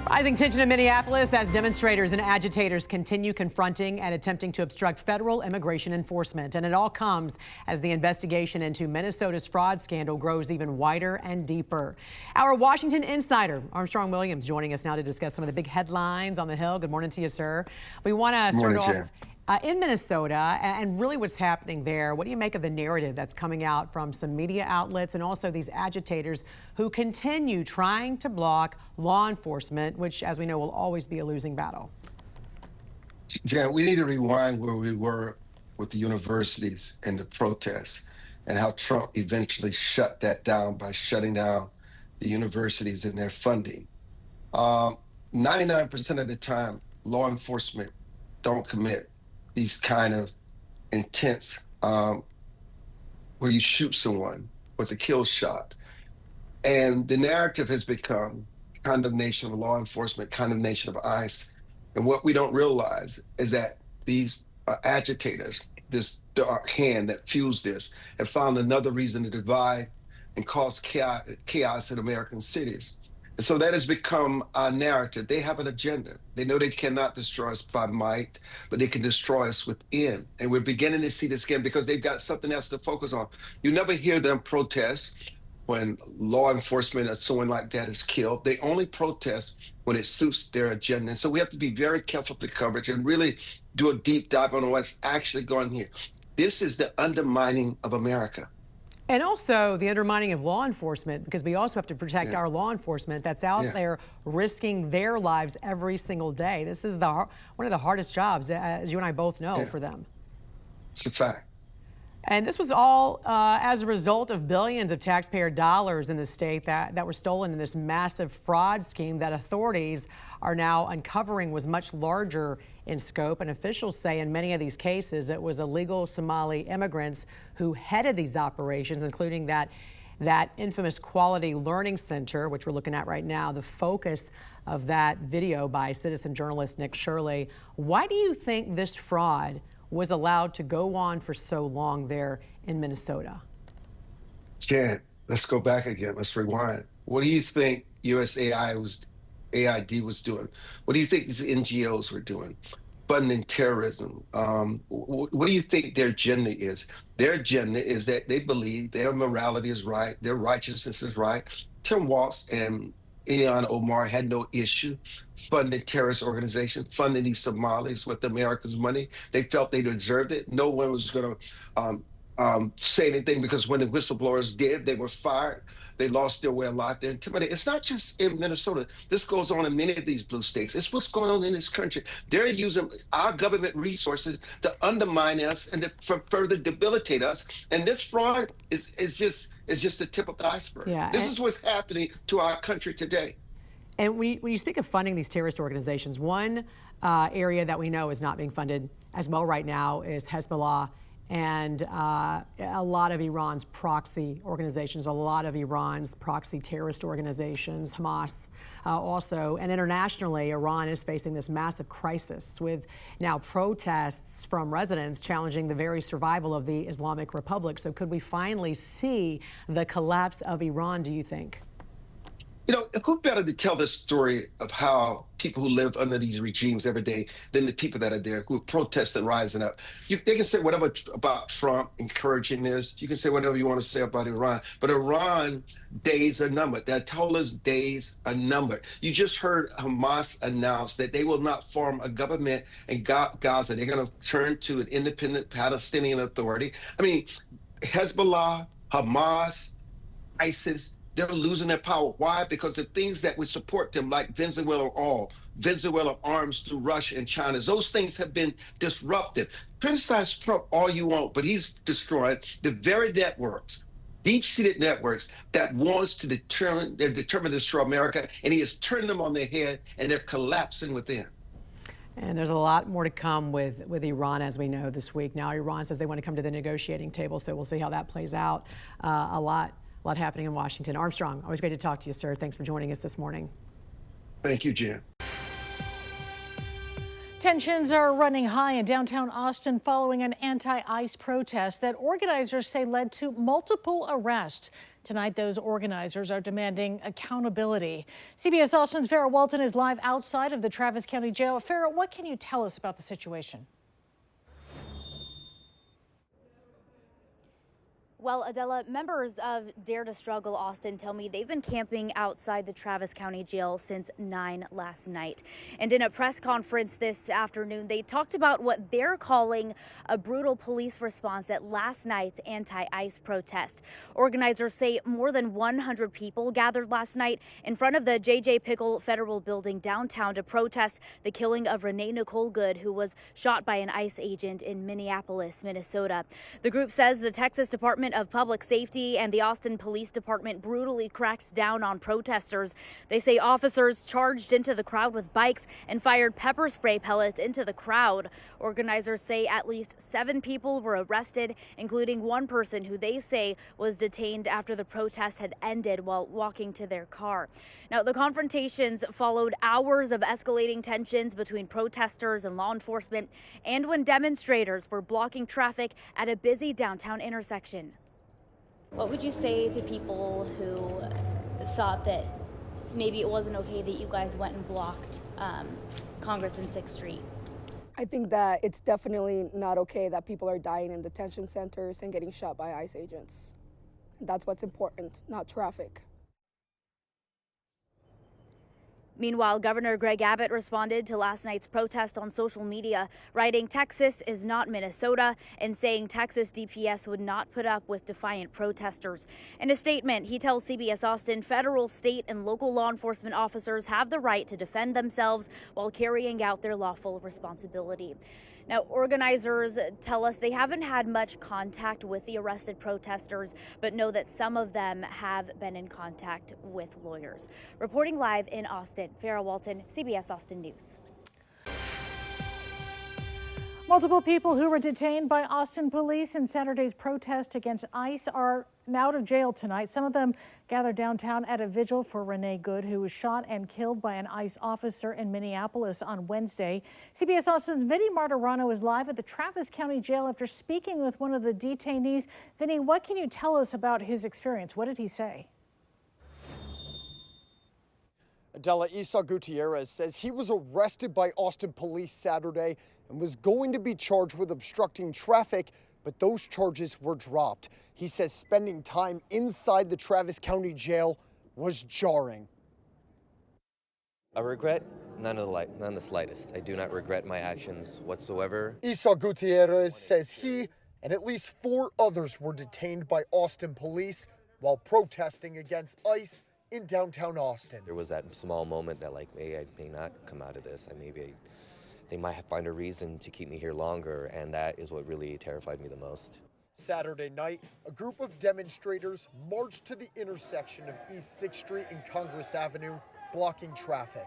Rising tension in Minneapolis as demonstrators and agitators continue confronting and attempting to obstruct federal immigration enforcement. And it all comes as the investigation into Minnesota's fraud scandal grows even wider and deeper. Our Washington insider, Armstrong Williams, joining us now to discuss some of the big headlines on the Hill. Good morning to you, sir. We want to start off in Minnesota and really what's happening there. What do you make of the narrative that's coming out from some media outlets and also these agitators who continue trying to block law enforcement, which, as we know, will always be a losing battle? Jan, we need to rewind where we were with the universities and the protests and how Trump eventually shut that down by shutting down the universities and their funding. 99% of the time, law enforcement don't commit these kind of intense where you shoot someone with a kill shot. And the narrative has become condemnation of law enforcement, condemnation of ICE. And what we don't realize is that these agitators, this dark hand that fuels this, have found another reason to divide and cause chaos in American cities. And so that has become our narrative. They have an agenda. They know they cannot destroy us by might, but they can destroy us within. And we're beginning to see this again because they've got something else to focus on. You never hear them protest when law enforcement or someone like that is killed. They only protest when it suits their agenda. And so we have to be very careful with the coverage and really do a deep dive on what's actually going here. This is the undermining of America. And also the undermining of law enforcement, because we also have to protect our law enforcement that's out there risking their lives every single day. This is one of the hardest jobs, as you and I both know, for them. It's a fact. And this was all as a result of billions of taxpayer dollars in the state that were stolen in this massive fraud scheme that authorities are now uncovering was much larger in scope. And officials say in many of these cases it was illegal Somali immigrants who headed these operations, including that infamous Quality Learning Center, which we're looking at right now, the focus of that video by citizen journalist Nick Shirley. Why do you think this fraud was allowed to go on for so long there in Minnesota? Jan, let's go back again. Let's rewind. What do you think AID was doing? What do you think these NGOs were doing? Funding terrorism. What do you think their agenda is? Their agenda is that they believe their morality is right, their righteousness is right. Tim Walz and Ilhan Omar had no issue funding terrorist organizations, funding these Somalis with America's money. They felt they deserved it. No one was going to say anything because when the whistleblowers did, they were fired. They lost their way of life. They're intimidated. It's not just in Minnesota. This goes on in many of these blue states. It's what's going on in this country. They're using our government resources to undermine us and to further debilitate us. And this fraud is just the tip of the iceberg. Yeah, this is what's happening to our country today. And when you speak of funding these terrorist organizations, one area that we know is not being funded as well right now is Hezbollah and a lot of Iran's proxy organizations, a lot of Iran's proxy terrorist organizations, Hamas also. And internationally, Iran is facing this massive crisis with now protests from residents challenging the very survival of the Islamic Republic. So could we finally see the collapse of Iran, do you think? You know, who better to tell the story of how people who live under these regimes every day than the people that are there who protest and rising up? They can say whatever about Trump encouraging this. You can say whatever you want to say about Iran. But Iran days are numbered. The Ayatollah's days are numbered. You just heard Hamas announce that they will not form a government in Gaza. They're going to turn to an independent Palestinian authority. I mean, Hezbollah, Hamas, ISIS, they're losing their power. Why? Because the things that would support them, like Venezuela oil, Venezuela arms through Russia and China, those things have been disruptive. Criticize Trump all you want, but he's destroyed the very networks, deep-seated networks that wants to determined to destroy America, and he has turned them on their head, and they're collapsing within. And there's a lot more to come with Iran, as we know, this week. Now, Iran says they want to come to the negotiating table, so we'll see how that plays out. A lot happening in Washington. Armstrong, always great to talk to you, sir. Thanks for joining us this morning. Thank you, Jan. Tensions are running high in downtown Austin following an anti-ICE protest that organizers say led to multiple arrests. Tonight, those organizers are demanding accountability. CBS Austin's Farrah Walton is live outside of the Travis County Jail. Farrah, what can you tell us about the situation? Well, Adela, members of Dare to Struggle Austin tell me they've been camping outside the Travis County Jail since 9 last night. And in a press conference this afternoon, they talked about what they're calling a brutal police response at last night's anti-ICE protest. Organizers say more than 100 people gathered last night in front of the J.J. Pickle Federal Building downtown to protest the killing of Renee Nicole Good, who was shot by an ICE agent in Minneapolis, Minnesota. The group says the Texas Department of Public Safety and the Austin Police Department brutally cracked down on protesters. They say officers charged into the crowd with bikes and fired pepper spray pellets into the crowd. Organizers say at least 7 people were arrested, including one person who they say was detained after the protest had ended while walking to their car. Now, the confrontations followed hours of escalating tensions between protesters and law enforcement, and when demonstrators were blocking traffic at a busy downtown intersection. What would you say to people who thought that maybe it wasn't okay that you guys went and blocked Congress and 6th Street? I think that it's definitely not okay that people are dying in detention centers and getting shot by ICE agents. That's what's important, not traffic. Meanwhile, Governor Greg Abbott responded to last night's protest on social media, writing Texas is not Minnesota and saying Texas DPS would not put up with defiant protesters. In a statement, he tells CBS Austin federal, state, and local law enforcement officers have the right to defend themselves while carrying out their lawful responsibility. Now, organizers tell us they haven't had much contact with the arrested protesters, but know that some of them have been in contact with lawyers. Reporting live in Austin, Farrah Walton, CBS Austin News. Multiple people who were detained by Austin police in Saturday's protest against ICE are now out of jail tonight. Some of them gathered downtown at a vigil for Renee Good, who was shot and killed by an ICE officer in Minneapolis on Wednesday. CBS Austin's Vinny Martirano is live at the Travis County Jail after speaking with one of the detainees. Vinny, what can you tell us about his experience? What did he say? Adela, Isa Gutierrez says he was arrested by Austin police Saturday and was going to be charged with obstructing traffic, but those charges were dropped. He says spending time inside the Travis County Jail was jarring. A regret? None the slightest. I do not regret my actions whatsoever. Isa Gutierrez says he and at least 4 others were detained by Austin police while protesting against ICE in downtown Austin. There was that small moment that I may not come out of this. They might find a reason to keep me here longer, and that is what really terrified me the most. Saturday night, a group of demonstrators marched to the intersection of East 6th Street and Congress Avenue, blocking traffic.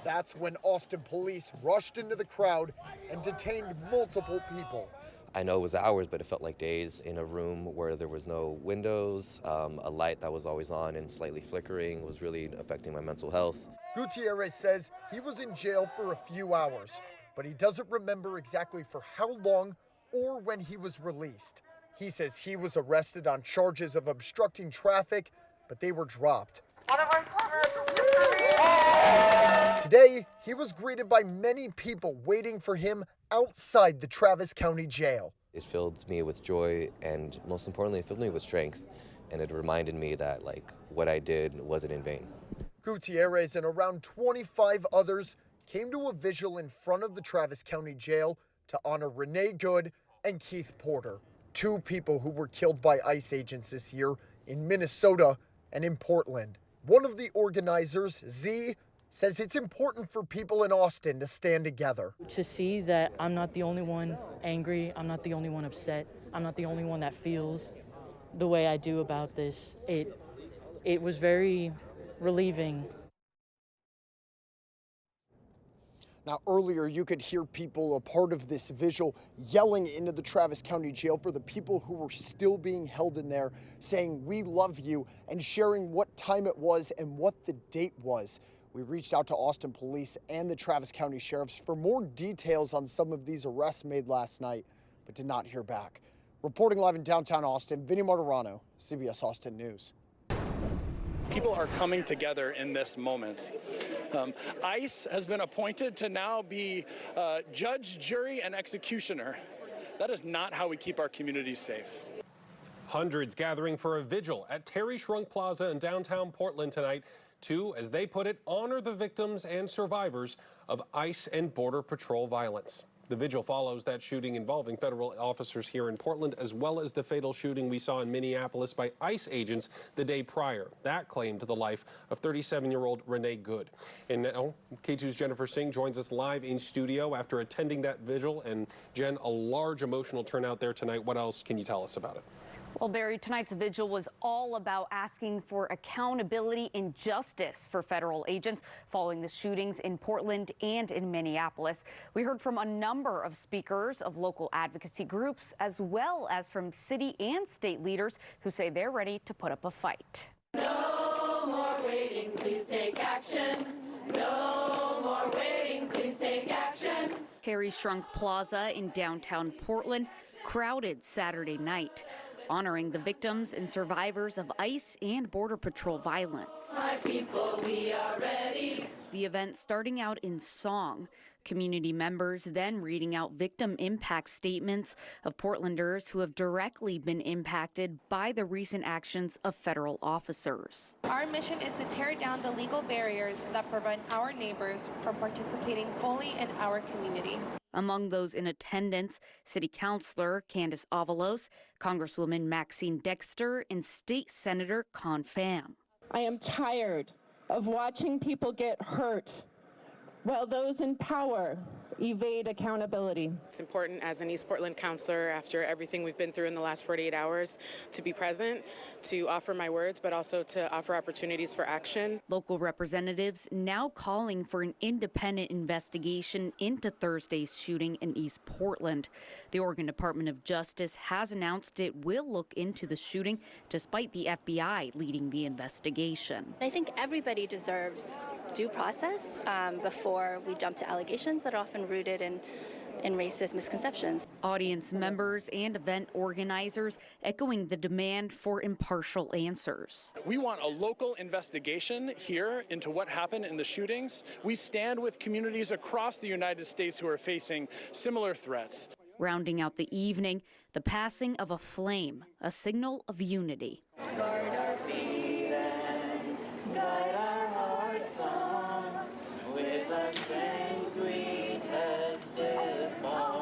That's when Austin police rushed into the crowd and detained multiple people. I know it was hours, but it felt like days in a room where there was no windows. A light that was always on and slightly flickering was really affecting my mental health. Gutierrez says he was in jail for a few hours, but he doesn't remember exactly for how long or when he was released. He says he was arrested on charges of obstructing traffic, but they were dropped. Today, he was greeted by many people waiting for him outside the Travis County Jail. It filled me with joy, and most importantly, it filled me with strength. And it reminded me that what I did wasn't in vain. Gutierrez and around 25 others came to a vigil in front of the Travis County Jail to honor Renee Good and Keith Porter, 2 people who were killed by ICE agents this year in Minnesota and in Portland. One of the organizers, Z, says it's important for people in Austin to stand together. To see that I'm not the only one angry, I'm not the only one upset, I'm not the only one that feels the way I do about this, it was very relieving. Now, earlier you could hear people a part of this vigil yelling into the Travis County Jail for the people who were still being held in there, saying, "We love you," and sharing what time it was and what the date was. We reached out to Austin Police and the Travis County Sheriffs for more details on some of these arrests made last night, but did not hear back. Reporting live in downtown Austin, Vinny Martirano, CBS Austin News. People are coming together in this moment. ICE has been appointed to now be judge, jury, and executioner. That is not how we keep our communities safe. Hundreds gathering for a vigil at Terry Shrunk Plaza in downtown Portland tonight to, as they put it, honor the victims and survivors of ICE and Border Patrol violence. The vigil follows that shooting involving federal officers here in Portland, as well as the fatal shooting we saw in Minneapolis by ICE agents the day prior. That claimed the life of 37-year-old Renee Good. And now, K2's Jennifer Singh joins us live in studio after attending that vigil. And Jen, a large emotional turnout there tonight. What else can you tell us about it? Well, Barry, tonight's vigil was all about asking for accountability and justice for federal agents following the shootings in Portland and in Minneapolis. We heard from a number of speakers of local advocacy groups, as well as from city and state leaders who say they're ready to put up a fight. No more waiting, please take action. No more waiting, please take action. Terry Shrunk Plaza in downtown Portland, crowded Saturday night, honoring the victims and survivors of ICE and Border Patrol violence. My people, we are ready. The event starting out in song, community members then reading out victim impact statements of Portlanders who have directly been impacted by the recent actions of federal officers. Our mission is to tear down the legal barriers that prevent our neighbors from participating fully in our community. Among those in attendance, City Councilor Candace Avalos, Congresswoman Maxine Dexter, and State Senator Pham. I am tired of watching people get hurt while those in power evade accountability. It's important as an East Portland councilor, after everything we've been through in the last 48 hours, to be present, to offer my words, but also to offer opportunities for action. Local representatives now calling for an independent investigation into Thursday's shooting in East Portland. The Oregon Department of Justice has announced it will look into the shooting, despite the FBI leading the investigation. I think everybody deserves due process before we jump to allegations that are often rooted in racist misconceptions. Audience members and event organizers echoing the demand for impartial answers. We want a local investigation here into what happened in the shootings. We stand with communities across the United States who are facing similar threats. Rounding out the evening, the passing of a flame, a signal of unity. Guard our feet and guide our hearts on. With our strength we testify.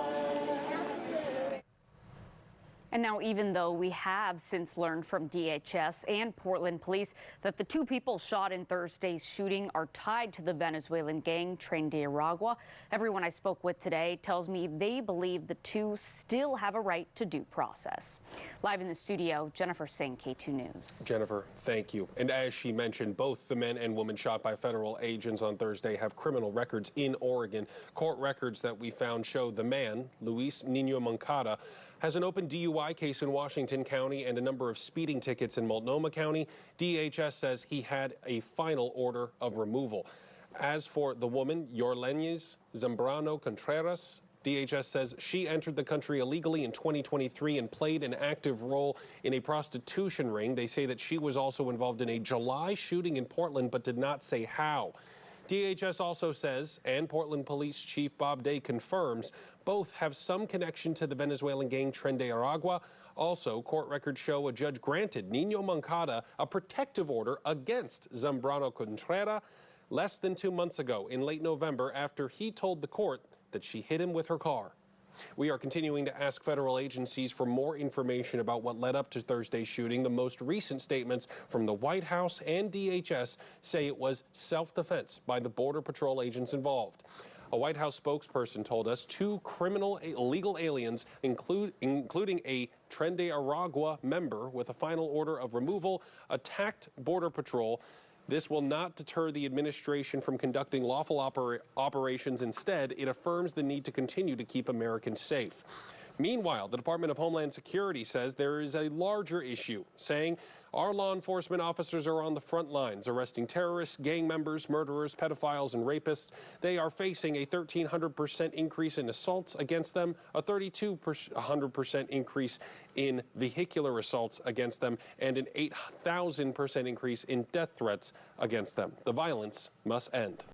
And now, even though we have since learned from DHS and Portland police that the two people shot in Thursday's shooting are tied to the Venezuelan gang Tren-de-Aragua, everyone I spoke with today tells me they believe the two still have a right to due process. Live in the studio, Jennifer Singh, K2 News. Jennifer, thank you. And as she mentioned, both the men and woman shot by federal agents on Thursday have criminal records in Oregon. Court records that we found show the man, Luis Nino Moncada, has an open DUI case in Washington County and a number of speeding tickets in Multnomah County. DHS says he had a final order of removal. As for the woman, Yorlenes Zambrano Contreras, DHS says she entered the country illegally in 2023 and played an active role in a prostitution ring. They say that she was also involved in a July shooting in Portland, but did not say how. DHS also says, and Portland Police Chief Bob Day confirms, both have some connection to the Venezuelan gang Tren-de-Aragua. Also, court records show a judge granted Nino Moncada a protective order against Zambrano Contreras less than 2 months ago in late November after he told the court that she hit him with her car. We are continuing to ask federal agencies for more information about what led up to Thursday's shooting. The most recent statements from the White House and DHS say it was self-defense by the Border Patrol agents involved. A White House spokesperson told us two criminal illegal aliens, including a Tren-de-Aragua member with a final order of removal, attacked Border Patrol. This will not deter the administration from conducting lawful operations. Instead, it affirms the need to continue to keep Americans safe. Meanwhile, the Department of Homeland Security says there is a larger issue, saying our law enforcement officers are on the front lines, arresting terrorists, gang members, murderers, pedophiles, and rapists. They are facing a 1,300% increase in assaults against them, a 3,200% increase in vehicular assaults against them, and an 8,000% increase in death threats against them. The violence must end.